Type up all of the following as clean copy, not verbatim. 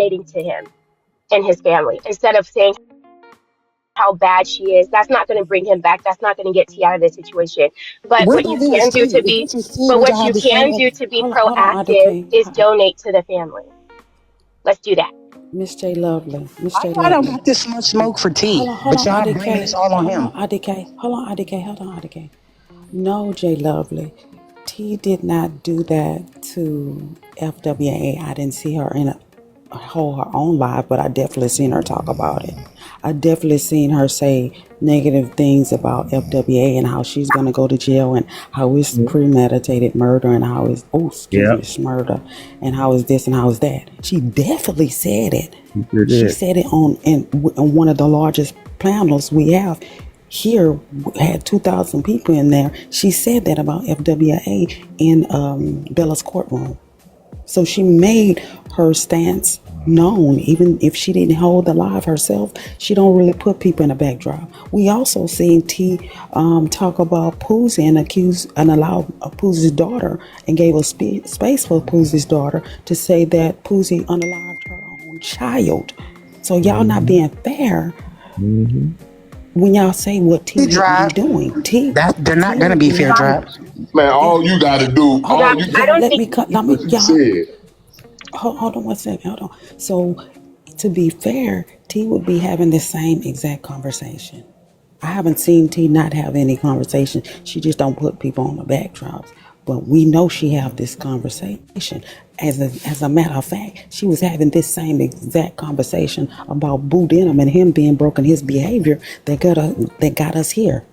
donating to him and his family instead of saying how bad she is. That's not going to bring him back. That's not going to get T out of this situation. But What what you about if it was can do T? to If be, this was T, but would what y'all you have the same? can do to be Hold on, proactive IDK. is donate to the family. Let's do that. Miss J Lovely. Miss J I don't Lovely. got this much smoke for T, Hold but on, y'all blaming this IDK. all on Hold him. on, IDK. Hold on, IDK. Hold on, IDK. No, J Lovely. T did not do that to FWA. I didn't see her in a whole her own life, but I definitely seen her talk about it. I definitely seen her say negative things about FWA and how she's gonna go to jail and how it's premeditated murder and how it's Yeah, it's murder and how is this and how is that. She definitely said it. he sure She did. said it on one of the largest panels we have here, had 2,000 people in there. She said that about FWA in Bella's courtroom. So she made her stance known. Even if she didn't hold the live herself, she don't really put people in a backdrop. We also seen T talk about Poozy and accuse and allow Poozy's daughter and gave a space for Poozy's daughter to say that Poozy unalived her own child. So y'all not being fair when y'all say what T He would be drive. doing. They're not T gonna would be be fair having. drop. Man, all you got to do, Hold all Drop. on, you I got y'all. don't Let think me cut. to do Let me, what you y'all. said. Hold on one second. Hold on. So, to be fair, T would be having the same exact conversation. I haven't seen T not have any conversation. She just don't put people on the backdrops. But we know she have this conversation. As a matter of fact, she was having this same exact conversation about Boo Denham and him being broken his behavior that got us here.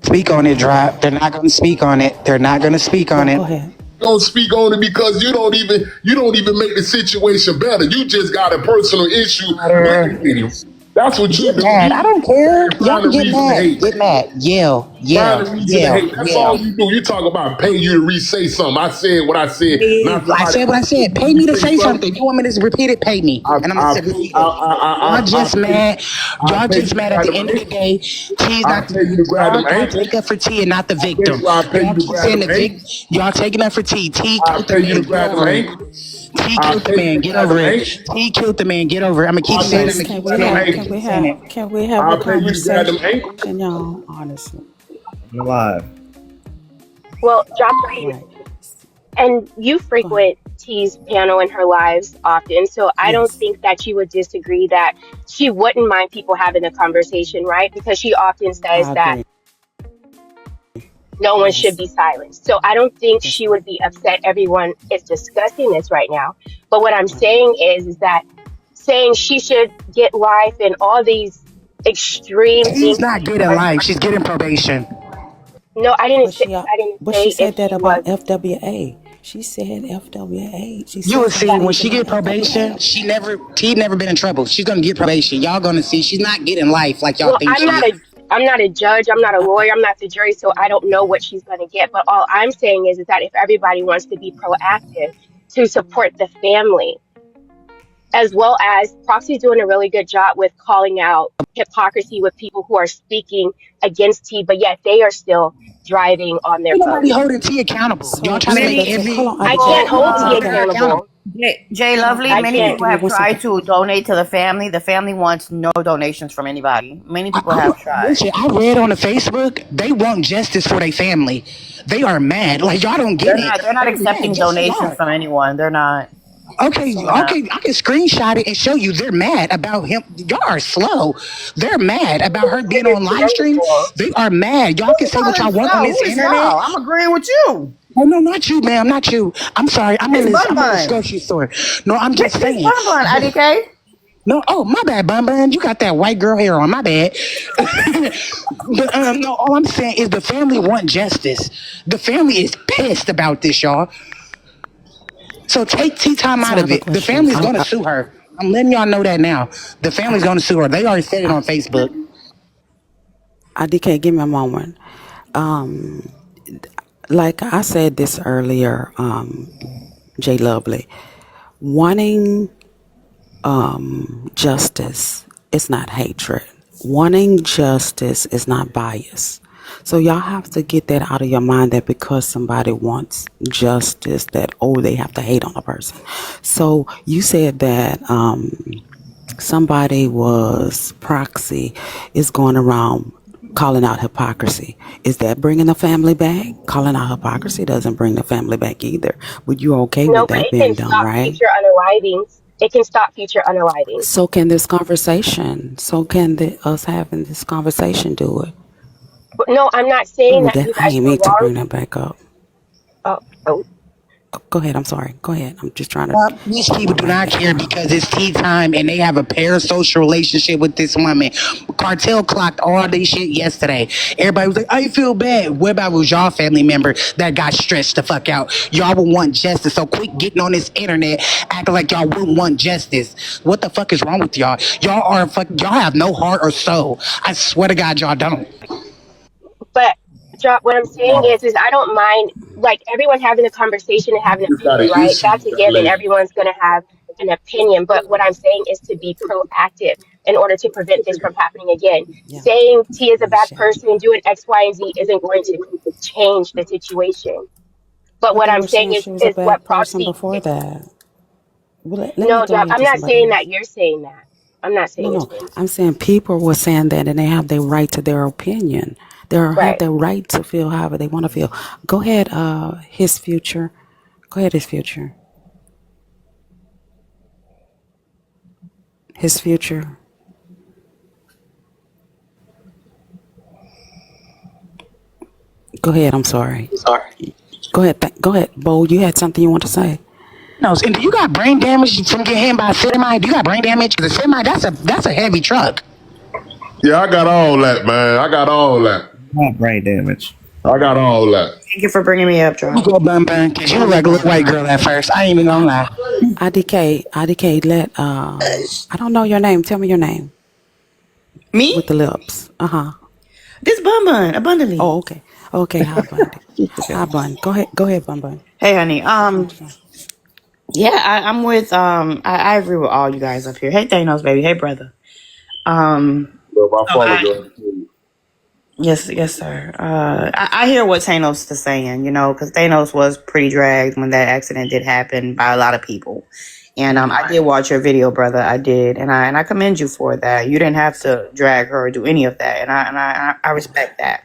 Speak on it, drop. They're not gonna speak on it. They're not gonna speak on Go it. ahead. Don't speak on it because you don't even make the situation better. You just got a personal issue with the lady. That's what you Get do. mad. I You don't care. find Y'all a get reason to mad. hate. Get mad. Yell. Find Yell. a reason to Yell. hate. That's all Yell. you do. You talk about pay you to re-say something. I said what I said. Now I somebody said what I else said. you Pay me to re-say say something. something. You want me to repeat it? Pay me, I and I'm gonna I say pay repeat I it. I Y'all I, I just pay mad. I Y'all pay just you to mad. At grab the them end of the ankles. day, T's I not. pay you to grab them Y'all ankles. take up for T and not the victim. I pay Y'all you to keep grab saying them the ankles. Y'all taking up for T. T I killed the pay you man. to Get grab them over it. ankles. T I killed the pay you man. to Get grab over them it. ankles. T killed the man. Get over it. I'm gonna keep I pay saying it. I'm Yes, you gonna to keep grab them saying it. I'm gonna ankles. keep saying it. can we have a I pay you to grab them conversation, ankles. y'all? Honestly, Alive. well, Dropsqueen, right? and you Go ahead. frequent T's panel in her lives often, so I don't Yes, think that you would disagree that she wouldn't mind people having a conversation, right? Because she often says I that agree. no one should Yes, be silenced. So I don't think that's she right. would be upset everyone is discussing this right now. But what I'm Right. saying is that saying she should get life and all these extreme T's things not people getting are life. She's getting probation. no, But she, I didn't but she say if said that she was. about FWA. She said FWA. She You will said some see when things she about get FWA. probation. T never been in trouble. She's gonna get probation. Y'all gonna see. She's not getting life like y'all Well, think she is. I'm not a judge, I'm not a lawyer, I'm not the jury, so I don't know what she's going to get. But all I'm saying is that if everybody wants to be proactive to support the family, as well as Proxy's doing a really good job with calling out hypocrisy with people who are speaking against T, but yet they are still driving on their Ain't nobody phones. holding T accountable. Y'all trying to So make the Many thing. Hold every on, I IDK. can't people, Hold on, hold T her IDK. accountable. accountable. Jay Hold on, Lovely, I many IDK. can't. people Give me have one tried second. to donate to the family. The family wants no donations from anybody. Many people I, have tried. listen, I read on the Facebook they want justice for their family. They are mad. Like y'all don't get it. They're not They're mad. accepting Yes, they donations are. from anyone. They're not. Okay, They're So not. okay, I can screenshot it and show you they're mad about him. Y'all are slow. They're mad about her being on live stream. They are mad. Y'all can say what y'all want on Slow. this Who is internet. slow? I'm agreeing with you. Oh no, not you, ma'am, not you. I'm sorry. I'm in It's this. Bun I'm in this Bun. grocery store. No, I'm just It's saying. Bun Bun, IDK. No, oh my bad, Bun Bun. You got that white girl hair on. My bad. But no, all I'm saying is the family want justice. The family is pissed about this, y'all. So take tea time so out I of have a it. The question. family's gonna sue her. I'm letting y'all know that now. The family's gonna sue her. They already said it on Facebook. IDK. Give me a moment. Um, like I said this earlier, Jay Lovely, wanting justice is not hatred. Wanting justice is not bias. So y'all have to get that out of your mind that because somebody wants justice, that they have to hate on a person. So you said that somebody was proxy is going around calling out hypocrisy. Is that bringing the family back? Calling out hypocrisy doesn't bring the family back either. But you're okay No, with but that it being can done, stop right? future unalivings. It can stop future unalivings. So can this conversation. So can us having this conversation do it? But no, I'm not saying Oh, that that you I guys ain't were mean to wrong. bring that back up. Oh, oh, Go ahead. I'm sorry. Go ahead. I'm just trying to These get my people do right not back care up. because it's tea time and they have a parasocial relationship with this woman. Cartel clocked all this shit yesterday. Everybody was like, I feel bad. What about was y'all family member that got stressed the fuck out? Y'all would want justice. So quit getting on this internet acting like y'all wouldn't want justice. What the fuck is wrong with y'all? Y'all have no heart or soul. I swear to God, y'all don't. but drop. What I'm saying is I don't mind like everyone having a conversation and having an You got opinion, an right? issue That's with a that given. lady. Everyone's gonna have an opinion, but what I'm saying is to be proactive in order to prevent this from happening again. Yeah. Saying T is a bad Michelle. person, doing X, Y, and Z isn't going to change the situation. But But what they I'm were saying saying she was a is what bad person proxy. before that. Well, let me No, go Job. on I'm to not somebody saying else. that you're saying that. I'm not No, saying you're no. saying that. I'm saying people were saying that and they have their right to their opinion. They have Right. their right to feel however they want to feel. Go ahead, his future. Go ahead, his future. His future. Go ahead, I'm sorry. Go ahead, go ahead. Bo, you had something you want to say? No, and do you got brain damage from getting hit by a semi? Do you got brain damage? Because a semi, that's a heavy truck. Yeah, I got all that, man. I got all that. Not brain damage. I got all that. Thank you for bringing me up, You Drop. go bun bun, because you Don't look worry like a about little it. white girl at first. I ain't even gonna lie. IDK, let, I don't know your name. Tell me your name with Me? the lips. Uh-huh. This Bun Bun, abundantly. Oh, okay. Okay, hi, Bundy. Hi, Bun. Go ahead, Bun Bun. Hey, honey. Okay. Yeah, I'm with I agree with all you guys up here. Hey, Thanos, baby. Hey, brother. Love, I So apologize. yes, yes, sir. I hear what Thanos is saying, because Thanos was pretty dragged when that accident did happen by a lot of people. And Right. I did watch your video, brother. I did, and I commend you for that. You didn't have to drag her or do any of that, and I respect that.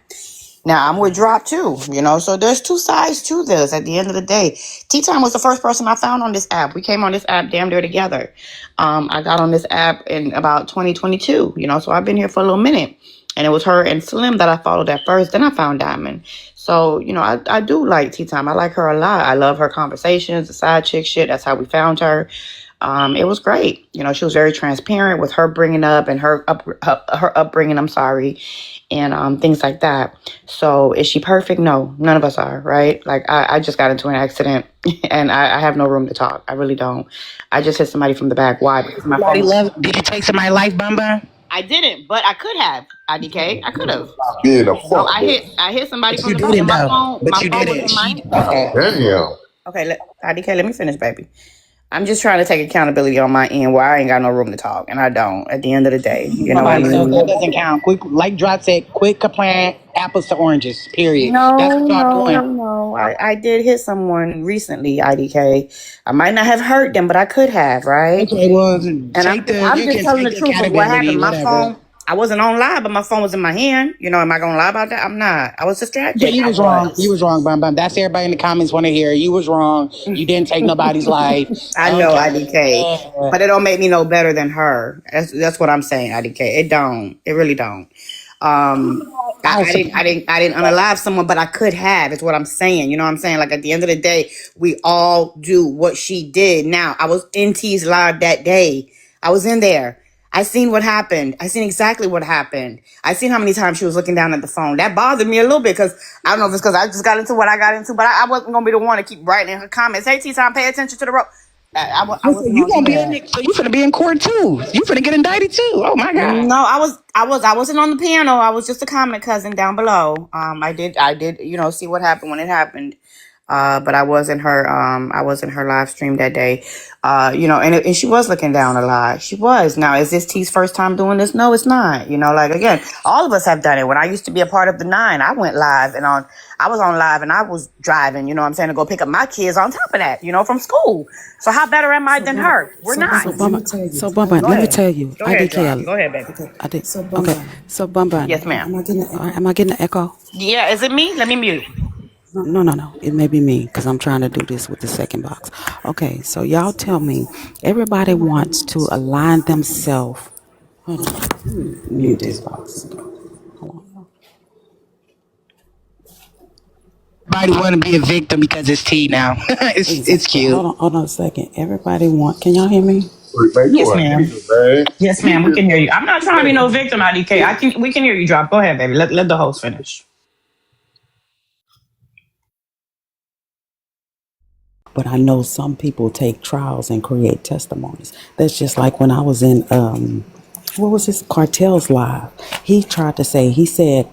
Now I'm with Drop too, So there's two sides to this. At the end of the day, Tea Time was the first person I found on this app. We came on this app damn near together. I got on this app in about 2022, So I've been here for a little minute. And it was her and Slim that I followed at first. Then I found Diamond. So, I do like Tea Time. I like her a lot. I love her conversations, the side chick shit. That's how we found her. It was great. She was very transparent with her bringing up and her upbringing. I'm sorry, and things like that. So, is she perfect? No, none of us are, right? Like I just got into an accident, and I have no room to talk. I really don't. I just hit somebody from the back. Why? Because my Somebody phone. love. Did you take somebody's life, bun bun? I didn't, but I could have. IDK, I could have. Being a fuck boy. I hit somebody But from you the back, and didn't though. my But you phone was didn't. in my. Okay. Damn. Okay, IDK, let me finish, baby. I'm just trying to take accountability on my end where I ain't got no room to talk, and I don't. At the end of the day, you know what I Okay, so that mean? doesn't count. Quick, like Drop said, quit comparing apples to oranges. Period. That's No, what y'all no, doing. no. I did hit someone recently, IDK. I might not have hurt them, but I could have, right? Okay, well, And take the. I'm You just can telling take the the truth of what accountability, happened. My whatever. phone, I wasn't on live, but my phone was in my hand. Am I gonna lie about that? I'm not. I was Yeah, distracted. you I was wrong. You was. was wrong, Bum Bum. That's everybody in the comments want to hear. You was wrong. You didn't take nobody's life. I know, Okay. IDK, Yeah. but it don't make me no better than her. That's what I'm saying, IDK. It don't. It really don't. I I didn't unalive someone, but I could have. Is what I'm saying. You know what I'm saying? Like at the end of the day, we all do what she did. Now I was in T's live that day. I was in there. I seen what happened. I seen exactly what happened. I seen how many times she was looking down at the phone. That bothered me a little bit because I don't know if it's because I just got into what I got into, but I wasn't gonna be the one to keep writing in her comments. Hey, T time, pay attention to the road. I wasn't You gonna do gonna be in that. it, so you finna be in court too. You finna get indicted too. Oh my god. No, I wasn't on the piano. I was just a comment cousin down below. I did, see what happened when it happened. But I was in her live stream that day. And she was looking down a lot. She was. Now, is this T's first time doing this? No, it's not. Like, again, all of us have done it. When I used to be a part of the 9, I went live I was on live and I was driving, what I'm saying, to go pick up my kids on top of that, from school. So how better am I than her? We're not. So Bumba, let me tell you, Go I ahead, did care. Drop. Go ahead, baby. I did. Okay. So Bumba, Yes, ma'am. am I getting an echo? Yeah, is it me? Let me mute. No. It may be me because I'm trying to do this with the second box. Okay, so y'all tell me, everybody wants to align themselves. Hold on, let me mute this box. Hold on. Everybody want to be a victim because it's T now. It's Exactly. cute. Hold on a second. Everybody want. Can y'all hear me? Man, you Yes, a ma'am. hater, man. Yes, ma'am. We can hear you. I'm not trying to be no victim, IDK. We can hear you, Drop. Go ahead, baby. Let the host finish. But I know some people take trials and create testimonies. That's just like when I was in what was this Cartel's live? He said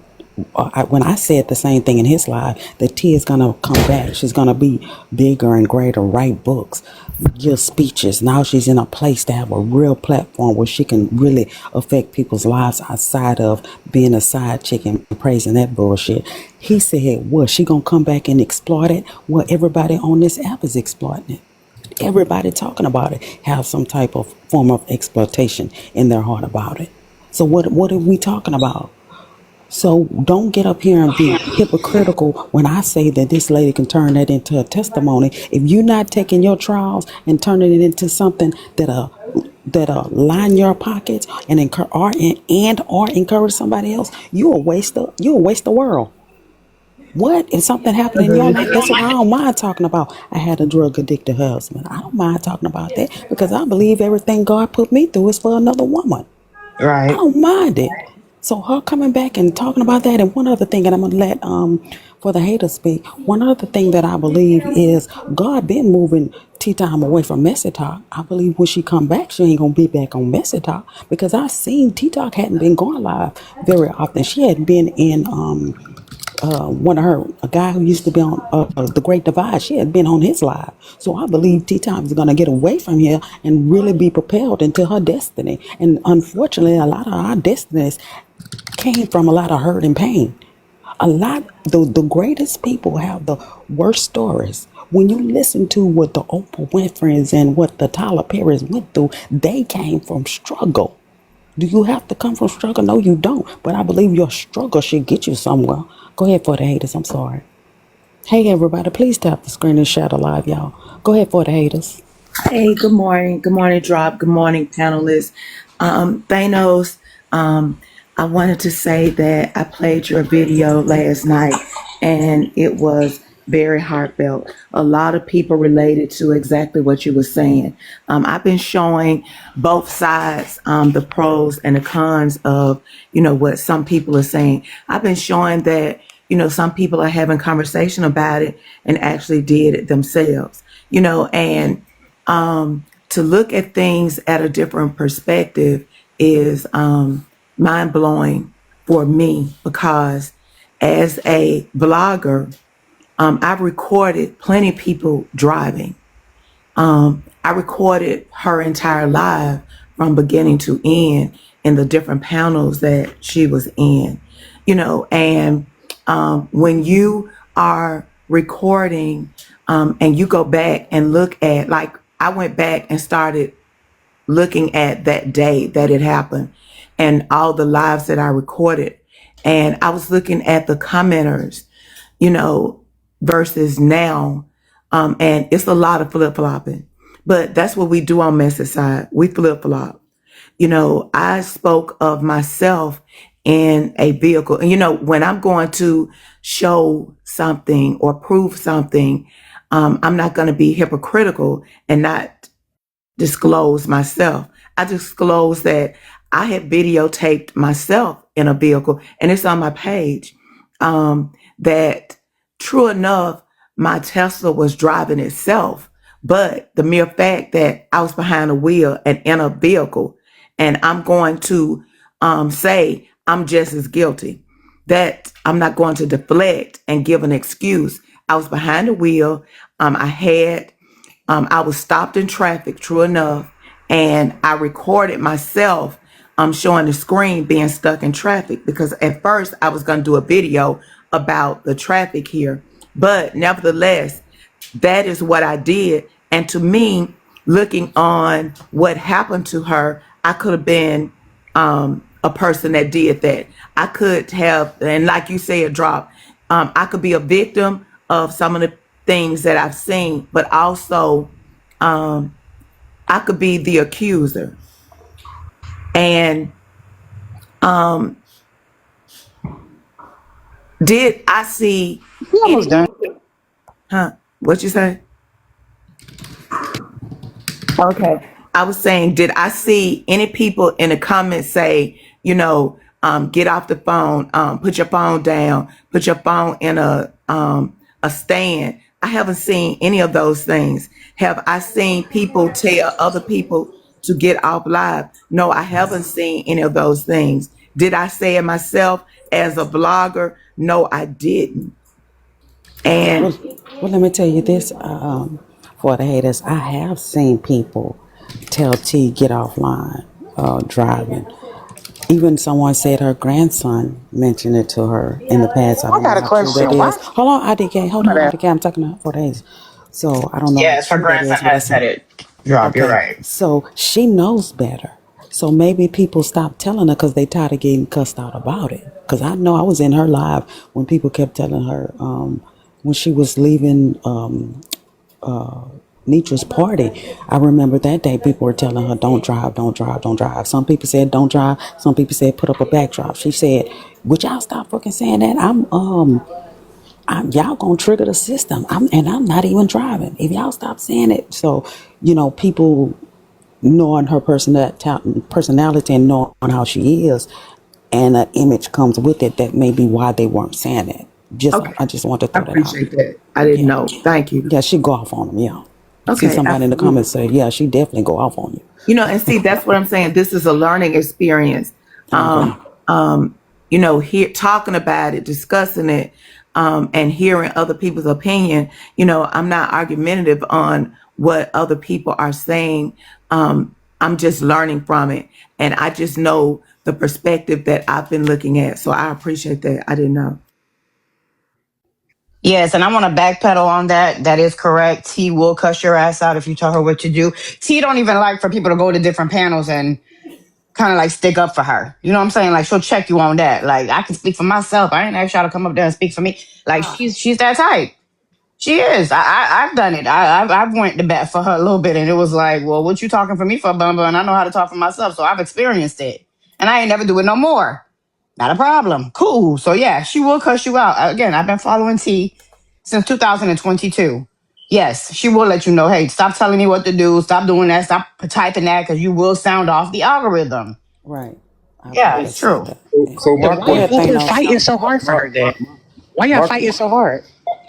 when I said the same thing in his live, that T is gonna come back. She's gonna be bigger and greater, write books, give speeches. Now she's in a place to have a real platform where she can really affect people's lives outside of being a side chick and praising that bullshit. He said, "What? She gonna come back and exploit it? Well, everybody on this app is exploiting it. Everybody talking about it have some type of form of exploitation in their heart about it. So what are we talking about? So don't get up here and be hypocritical when I say that this lady can turn that into a testimony. If you're not taking your trials and turning it into something that line your pockets and encourage somebody else, you're a waste of world. What if something happened in your life? That's what I don't mind talking about. I had a drug addicted husband. I don't mind talking about that because I believe everything God put me through is for another woman. I Right. don't mind it. So her coming back and talking about that, and one other thing, and I'm gonna let for the haters speak. One other thing that I believe is God been moving Tea Time away from Messy Talk. I believe when she come back, she ain't gonna be back on Messy Talk because I seen Tea Talk hadn't been going live very often. She had been in one of her a guy who used to be on the Great Divide. She had been on his live, so I believe Tea Time is gonna get away from here and really be propelled into her destiny. And unfortunately, a lot of our destinies came from a lot of hurt and pain. The greatest people have the worst stories. When you listen to what the Oprah Winfrey's and what the Tyler Perry's went through, they came from struggle. Do you have to come from struggle? No, you don't. But I believe your struggle should get you somewhere. Go ahead for the haters. I'm sorry. Hey, everybody, please tap the screen and share the live, y'all. Go ahead for the haters. Hey, good morning. Good morning, Drop. Good morning, panelists. Thanos, I wanted to say that I played your video last night and it was very heartfelt. A lot of people related to exactly what you were saying. I've been showing both sides, the pros and the cons of, what some people are saying. I've been showing that, some people are having conversation about it and actually did it themselves, and to look at things at a different perspective is mind blowing for me because as a vlogger, I've recorded plenty of people driving. I recorded her entire life from beginning to end in the different panels that she was in, and when you are recording and you go back and look at, like, I went back and started looking at that day that it happened and all the lives that I recorded. And I was looking at the commenters, versus now. And it's a lot of flip flopping, but that's what we do on Message Side. We flip flop. I spoke of myself in a vehicle. And, when I'm going to show something or prove something, I'm not going to be hypocritical and not disclose myself. I disclosed that I had videotaped myself in a vehicle, and it's on my page. That true enough, my Tesla was driving itself, but the mere fact that I was behind a wheel and in a vehicle, and I'm going to say I'm just as guilty. That I'm not going to deflect and give an excuse. I was behind the wheel. I was stopped in traffic, true enough, and I recorded myself showing the screen being stuck in traffic, because at first I was going to do a video about the traffic here. But nevertheless, that is what I did. And to me, looking on what happened to her, I could have been a person that did that. I could have, and like you said, Drop, I could be a victim of some of the things that I've seen, but also I could be the accuser. And did I see We any, almost done. huh? What you say? Okay. I was saying, did I see any people in the comments say, get off the phone, put your phone down, put your phone in a stand? I haven't seen any of those things. Have I seen people tell other people to get off live? No, I haven't seen any of those things. Did I say it myself as a blogger? No, I didn't. And Well, let me tell you this, for the haters, I have seen people tell T get offline driving. Even someone said her grandson mentioned it to her in the past. I I don't know got a how true that question. is. Why? Hold on, IDK. Hold My on, bad. IDK. I'm talking to her for the haters. So I don't know how Yes, her true that grandson is. What I has said. said it. Drop. You're Okay, right. so she knows better. So maybe people stop telling her because they tired of getting cussed out about it. Because I know I was in her live when people kept telling her when she was leaving Nitra's party. I remember that day people were telling her, don't drive, don't drive, don't drive. Some people said, don't drive. Some people said, put up a backdrop. She said, would y'all stop fucking saying that? Y'all gonna trigger the system. I'm not even driving. If y'all stop saying it. So, people knowing her personality and knowing how she is, and an image comes with it, that may be why they weren't saying it. okay, I just want to I throw that out. appreciate that. I didn't Yeah. know. Thank you. Yeah, she go off on them, yeah. See Okay, somebody in the absolutely. comments say, yeah, she definitely go off on you. And see, that's what I'm saying. This is a learning experience. I agree. Here talking about it, discussing it, and hearing other people's opinion. I'm not argumentative on what other people are saying. I'm just learning from it, and I just know the perspective that I've been looking at. So I appreciate that. I didn't know. Yes, and I want to backpedal on that. That is correct. T will cuss your ass out if you tell her what to do. T don't even like for people to go to different panels and kind of like stick up for her. You know what I'm saying? Like she'll check you on that. Like I can speak for myself. I ain't asked y'all to come up there and speak for me. Like she's that type. She is. I've done it. I've went to bat for her a little bit, and it was like, well, what you talking for me for, Bumba? And I know how to talk for myself, so I've experienced it, and I ain't never do it no more. Not a problem. Cool. So yeah, she will cuss you out. Again, I've been following T since 2022. Yes, she will let you know, hey, stop telling me what to do. Stop doing that. Stop typing that because you will sound off the algorithm. Right. I've Yeah, always it's said true. that. Yeah. So So my why Go y'all ahead, question, people Thanos. fighting so hard for my, her then? my, Why y'all my fighting so hard?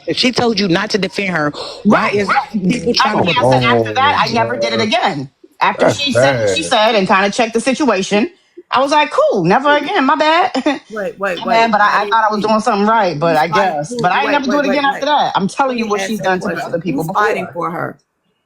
If she told you not to defend her, why Right, is right. people trying to Like I said, defend her? after that, oh I never did it man, again. After that's she said what she bad. said and kind of checked the situation, I was like, cool, never again. My bad. Wait, wait, My bad, wait. but I thought I was IDK. doing something right, but Who's I fighting? guess. Who? But I ain't Wait, never do wait, it wait, again after wait. that. I'm Let telling you me what ask she's that done to the other question. people Who's fighting before. for her?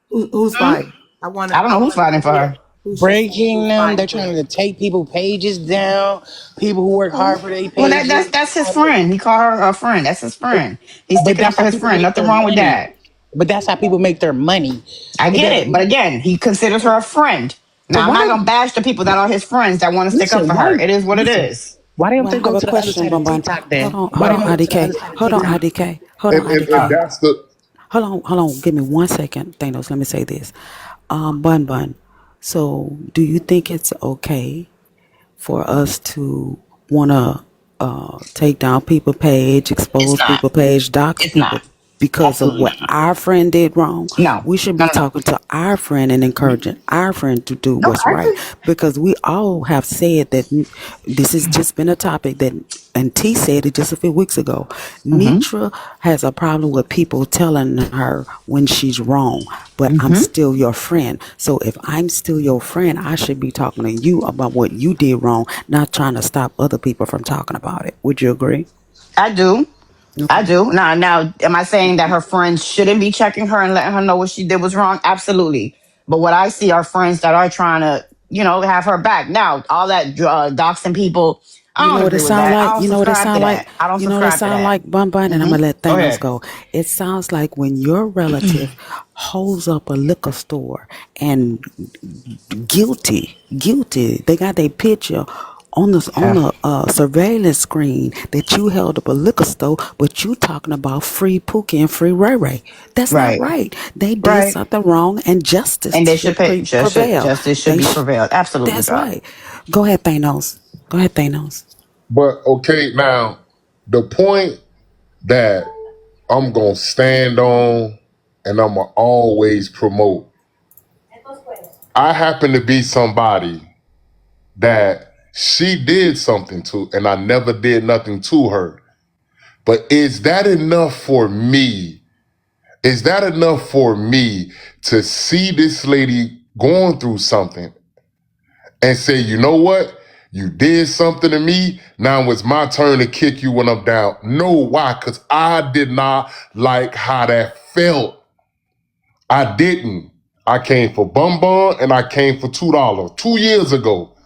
Who's Hmm? fighting? I want I to. don't I know who's want to fighting know for her. Breaking who's them, they're fighting for trying her. to take people pages down. People who work hard for their Well, pages. that's his friend. He called her a friend. That's his friend. He's But sticking up that's for how his people friend. make Nothing their wrong with money. that. But that's how people make their money. I It get doesn't. it. But again, he considers her a friend. So Now, I'm why not don't going to bash the people that are his friends that want to stick up listen? for her. It is what it Listen? is. Why don't Well, I they have go a to the other question, side of Bun. TikTok Hold then? on, Why hold don't on, they go to the IDK. other side of Hold on, TikTok? IDK. Hold on, And IDK. that's the Hold on. Give me 1 second, Thanos. Let me say this. Bun Bun. So, do you think it's okay for us to want to take down people page, It's expose not. people page, dox It's people not. because of Absolutely what not. our friend did wrong? No. We should No, be no, no. talking to our friend and encouraging our friend to do No, what's I right, agree. because we all have said that this has just been a topic that, and T said it just a few weeks ago. Mm-hmm. Nitra has a problem with people telling her when she's wrong, but I'm Mm-hmm. still your friend. So if I'm still your friend, I should be talking to you about what you did wrong, not trying to stop other people from talking about it. Would you agree? I do. I Okay. do. Now, am I saying that her friends shouldn't be checking her and letting her know what she did was wrong? Absolutely. But what I see are friends that are trying to, have her back. Now, all that doxing people, I You know don't what it agree with sound that. I like? don't You know what it subscribe to sound like? that. I don't You know what it subscribe to sound that. like, Bun Bun? And I'm gonna let Go Thanos ahead. go. It sounds like when your relative holds up a liquor store and guilty. They got their picture on Yeah. the surveillance screen that you held up a liquor store, but you talking about free Pookie and free Ray Ray. That's not Right. right. They did Right. something wrong, and justice And they should should pay. prevail. Justice should They be sh- prevailed. Absolutely, That's drop. right. Go ahead, Thanos. Go ahead, Thanos. But okay, now the point that I'm gonna stand on and I'm gonna always promote. I happen to be somebody that she did something to, and I never did nothing to her. But is that enough for me? Is that enough for me to see this lady going through something and say, you know what? You did something to me. Now it's my turn to kick you when I'm down. No, why? Because I did not like how that felt. I didn't. I came for Bum Bum and I came for $2 2 years ago.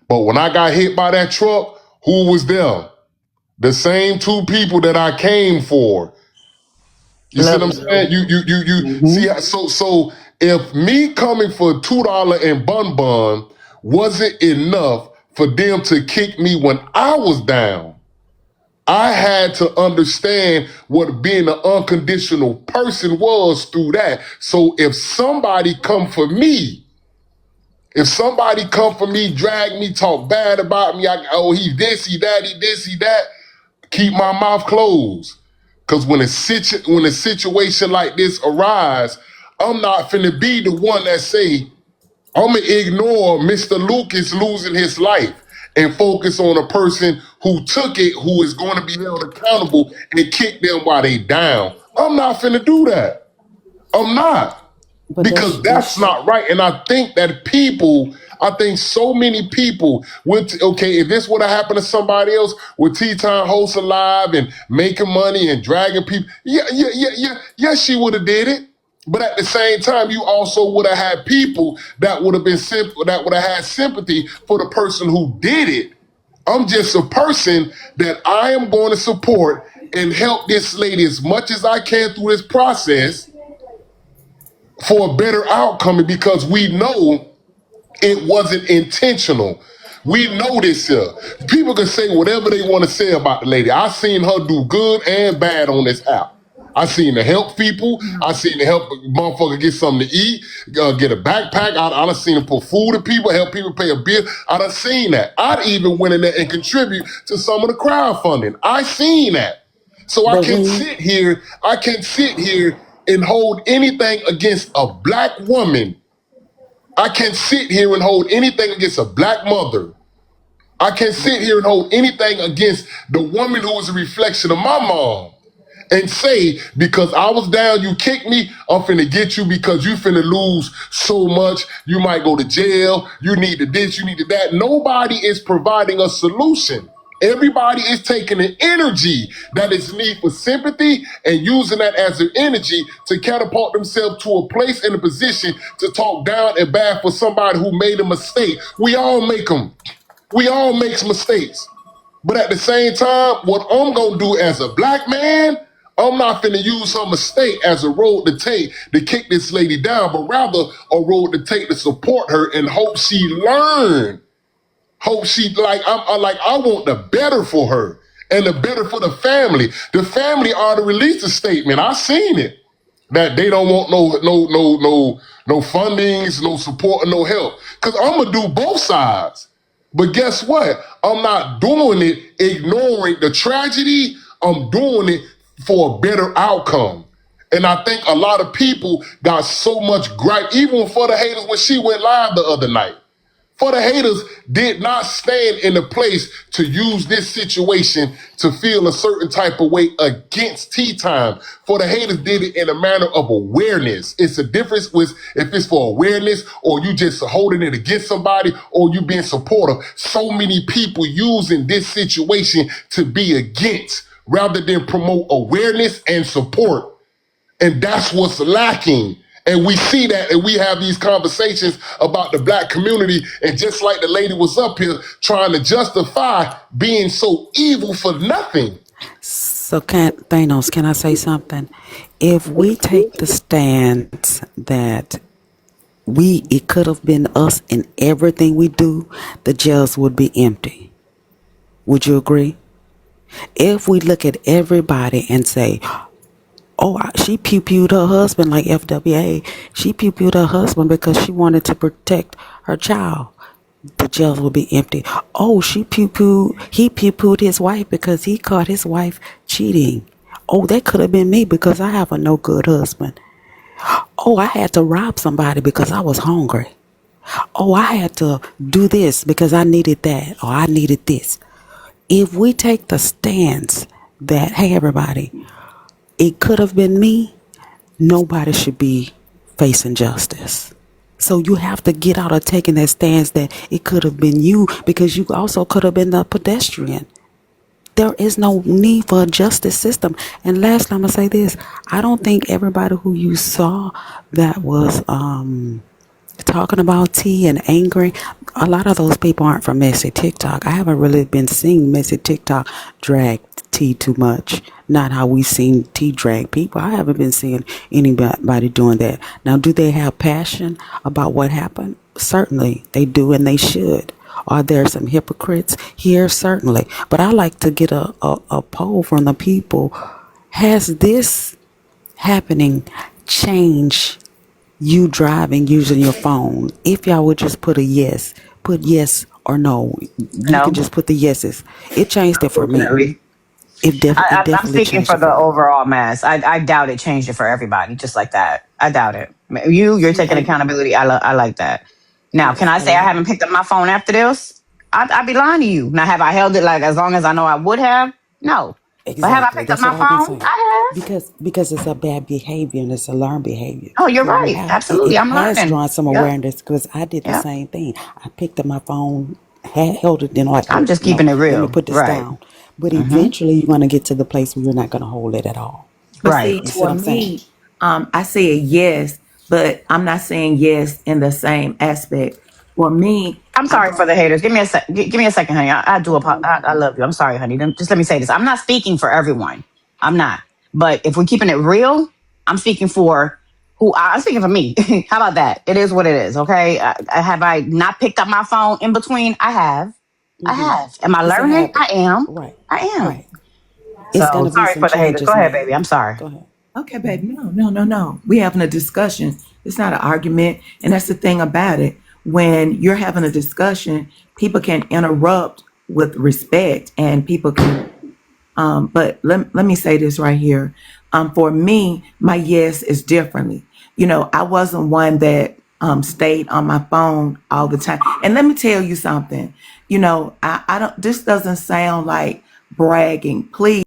But when I got hit by that truck, who was there? The same two people that I came for. You see what I'm Look. saying? You Hmm. see. So if me coming for $2 and Bun Bun wasn't enough for them to kick me when I was down, I had to understand what being an unconditional person was through that. So if somebody come for me, drag me, talk bad about me, he this, he that, he this, he that, keep my mouth closed. Cause when a situation like this arise, I'm not finna be the one that say, I'm gonna ignore Mr. Lucas losing his life and focus on a person who took it, who is going to be held accountable and kick them while they down. I'm not finna do that. I'm not. But Because that's not right. And I think so many people would, okay, if this would have happened to somebody else with T-Time hosts alive and making money and dragging people, yeah, she would have did it. But at the same time, you also would have had people that would have been that would have had sympathy for the person who did it. I'm just a person that I am going to support and help this lady as much as I can through this process for a better outcome, because we know it wasn't intentional. We know this here. People can say whatever they want to say about the lady. I seen her do good and bad on this app. I seen her help people. I seen her help a motherfucker get something to eat, get a backpack. I done seen her put food in people, help people pay a bill. I done seen that. I'd even went in there and contribute to some of the crowdfunding. I seen that. So but when you I can sit here and hold anything against a black woman. I can sit here and hold anything against a black mother. I can sit here and hold anything against the woman who was a reflection of my mom and say, because I was down, you kicked me, I'm finna get you because you finna lose so much. You might go to jail. You need to this, you need to that. Nobody is providing a solution. Everybody is taking an energy that is need for sympathy and using that as their energy to catapult themselves to a place and a position to talk down and bad for somebody who made a mistake. We all make them. We all make mistakes. But at the same time, what I'm gonna do as a black man, I'm not finna use her mistake as a road to take to kick this lady down, but rather a road to take to support her and hope she learn. Hope she I want the better for her and the better for the family. The family already released a statement. I seen it that they don't want no fundings, no support, or no help. Cause I'm gonna do both sides. But guess what? I'm not doing it ignoring the tragedy. I'm doing it for a better outcome. And I think a lot of people got so much gripe, even for the haters when she went live the other night. For the haters did not stand in the place to use this situation to feel a certain type of way against Tea Time. For the haters did it in a manner of awareness. It's a difference with if it's for awareness or you just holding it against somebody or you being supportive. So many people using this situation to be against rather than promote awareness and support. And that's what's lacking. And we see that, and we have these conversations about the black community. And just like the lady was up here trying to justify being so evil for nothing. So, Thanos, can I say something? If we take the stance that it could have been us in everything we do, the jails would be empty. Would you agree? If we look at everybody and say, oh, she pew-pewed her husband like FWA. She pew-pewed her husband because she wanted to protect her child. The jails will be empty. Oh, he pew-pewed his wife because he caught his wife cheating. Oh, that could have been me because I have a no good husband. Oh, I had to rob somebody because I was hungry. Oh, I had to do this because I needed that or I needed this. If we take the stance that, hey, everybody, it could have been me, nobody should be facing justice. So you have to get out of taking that stance that it could have been you because you also could have been the pedestrian. There is no need for a justice system. And last time I say this, I don't think everybody who you saw that was talking about tea and angry, a lot of those people aren't from Messy TikTok. I haven't really been seeing Messy TikTok drag tea too much. Not how we seen tea drag people. I haven't been seeing anybody doing that. Now, do they have passion about what happened? Certainly they do, and they should. Are there some hypocrites here? Certainly. But I like to get a poll from the people. Has this happening changed you driving using your phone? If y'all would just put yes or no. You can No, just put the yeses. It changed it for me. unfortunately. It I'm definitely speaking changed for it the for me. overall mass. I doubt it changed it for everybody, just like that. I doubt it. You're taking Okay. accountability. I like that. Now, can Yes, I I say I like. haven't picked up my phone after this? I'd be lying to you. Now, have I held it like as long as I know I would have? No. But have I Exactly. picked up That's what my I've been phone? saying. I have. Because it's a bad behavior and it's a learned behavior. Oh, you're So you right. have it, Absolutely. it I'm has learning. drawn some Yep. awareness because I did the Yep. same thing. I picked up my phone, held it, then like, I'm oh just no, keeping it let me real. put this Right. down. But Mm-hmm. eventually you're gonna get to the place where you're not gonna hold it at all. But Right. see, You see what for I'm saying? me, I say a yes, but I'm not saying yes in the same aspect. For me, I'm I sorry for don't. the haters. Give me a sec. Give me a second, honey. I do. Okay, I love you. I'm sorry, honey. Just let me say this. I'm not speaking for everyone. I'm not. But if we're keeping it real, I'm speaking for I'm speaking for me. How about that? It is what it is. Okay. Have I not picked up my phone in between? I have. I have. Am I It's a learning? habit. I am. Right. I am. Right. It's So gonna be sorry some for the haters. Go changes ahead, made. baby. I'm sorry. Go ahead. okay, baby. No, no, no, no. We having a discussion. It's not an argument, and that's the thing about it. When you're having a discussion, people can interrupt with respect, and people can. But let me say this right here. For me, my yes is differently. I wasn't one that stayed on my phone all the time. And let me tell you something. I don't. This doesn't sound like bragging. Please.